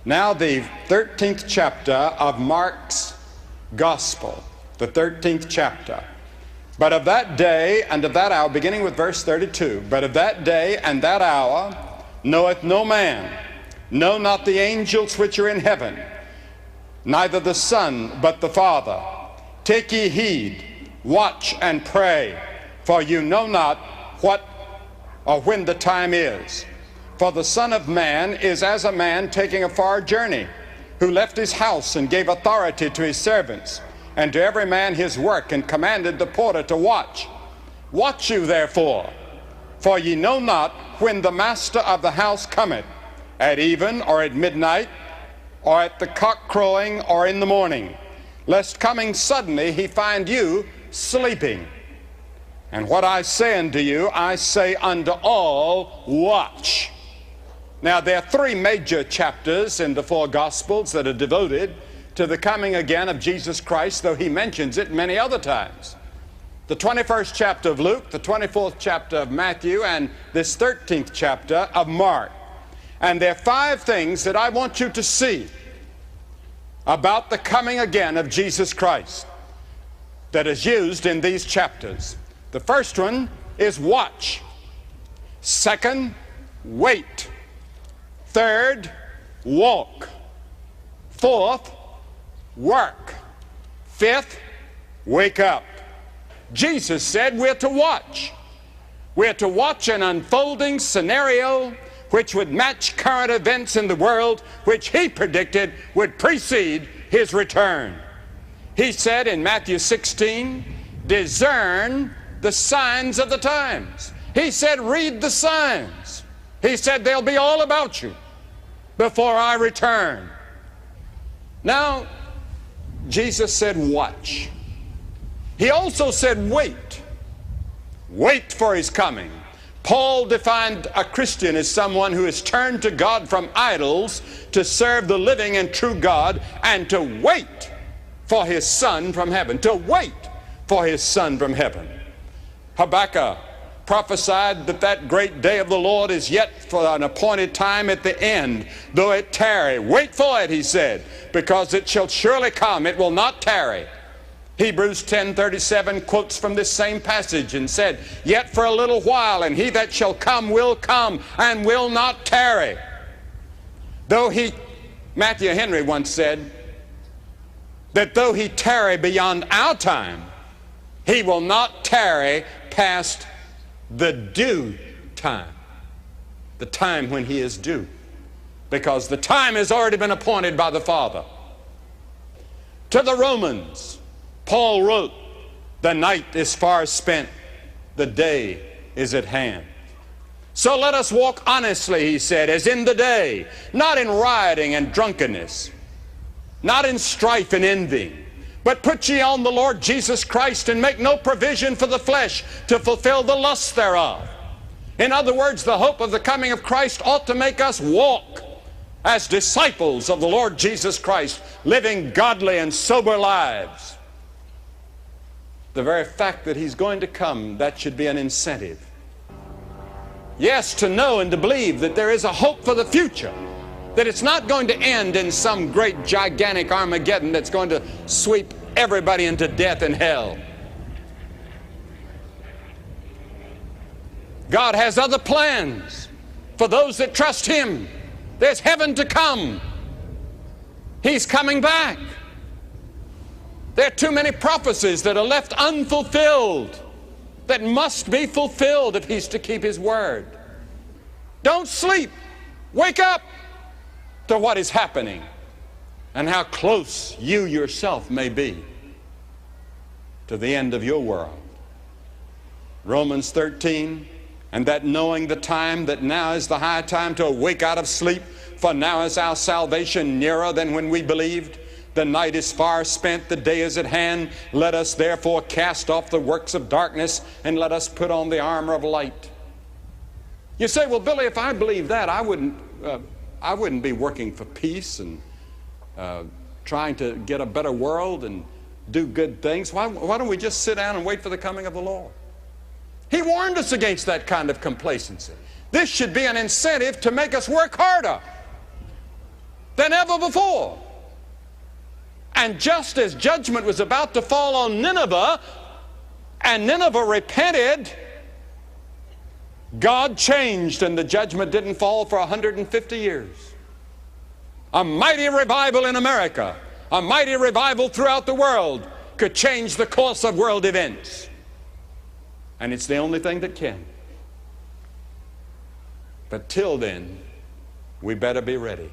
Now the 13th chapter of Mark's Gospel, the 13th chapter. But of that day and of that hour, beginning with verse 32, but of that day and that hour knoweth no man, no, not the angels which are in heaven, neither the Son, but the Father. Take ye heed, watch and pray, for you know not what or when the time is. For the Son of Man is as a man taking a far journey, who left his house and gave authority to his servants, and to every man his work, and commanded the porter to watch. Watch you therefore, for ye know not when the master of the house cometh, at even, or at midnight, or at the cock crowing, or in the morning, lest coming suddenly he find you sleeping. And what I say unto you, I say unto all, watch. Now, there are three major chapters in the four Gospels that are devoted to the coming again of Jesus Christ, though he mentions it many other times. The 21st chapter of Luke, the 24th chapter of Matthew, and this 13th chapter of Mark. And there are five things that I want you to see about the coming again of Jesus Christ that is used in these chapters. The first one is watch. Second, wait. Third, walk. Fourth, work. Fifth, wake up. Jesus said we're to watch. We're to watch an unfolding scenario which would match current events in the world, which he predicted would precede his return. He said in Matthew 16, discern the signs of the times. He said, read the signs. He said, they'll be all about you before I return. Now, Jesus said, watch. He also said, wait. Wait for his coming. Paul defined a Christian as someone who has turned to God from idols to serve the living and true God, and to wait for his Son from heaven. To wait for his Son from heaven. Habakkuk prophesied that that great day of the Lord is yet for an appointed time at the end, though it tarry. Wait for it, he said, because it shall surely come. It will not tarry. Hebrews 10:37 quotes from this same passage and said, yet for a little while, and he that shall come will come and will not tarry. Matthew Henry once said that though he tarry beyond our time, he will not tarry past the due time, the time when he is due, because the time has already been appointed by the Father. To the Romans, Paul wrote, the night is far spent, the day is at hand. So let us walk honestly, he said, as in the day, not in rioting and drunkenness, not in strife and envy, but put ye on the Lord Jesus Christ, and make no provision for the flesh to fulfill the lusts thereof. In other words, the hope of the coming of Christ ought to make us walk as disciples of the Lord Jesus Christ, living godly and sober lives. The very fact that he's going to come, that should be an incentive. Yes, to know and to believe that there is a hope for the future, that it's not going to end in some great gigantic Armageddon that's going to sweep everybody into death and hell. God has other plans for those that trust him. There's heaven to come. He's coming back. There are too many prophecies that are left unfulfilled that must be fulfilled if he's to keep his word. Don't sleep. Wake up to what is happening and how close you yourself may be to the end of your world. Romans 13, and that knowing the time, that now is the high time to awake out of sleep, for now is our salvation nearer than when we believed. The night is far spent, the day is at hand. Let us therefore cast off the works of darkness, and let us put on the armor of light. You say, well, Billy, if I believe that, I wouldn't be working for peace and trying to get a better world and do good things. Why don't we just sit down and wait for the coming of the Lord? He warned us against that kind of complacency. This should be an incentive to make us work harder. than ever before. And just as judgment was about to fall on Nineveh, and Nineveh repented, God changed, and the judgment didn't fall for 150 years. A mighty revival in America, a mighty revival throughout the world could change the course of world events. And it's the only thing that can. But till then, we better be ready.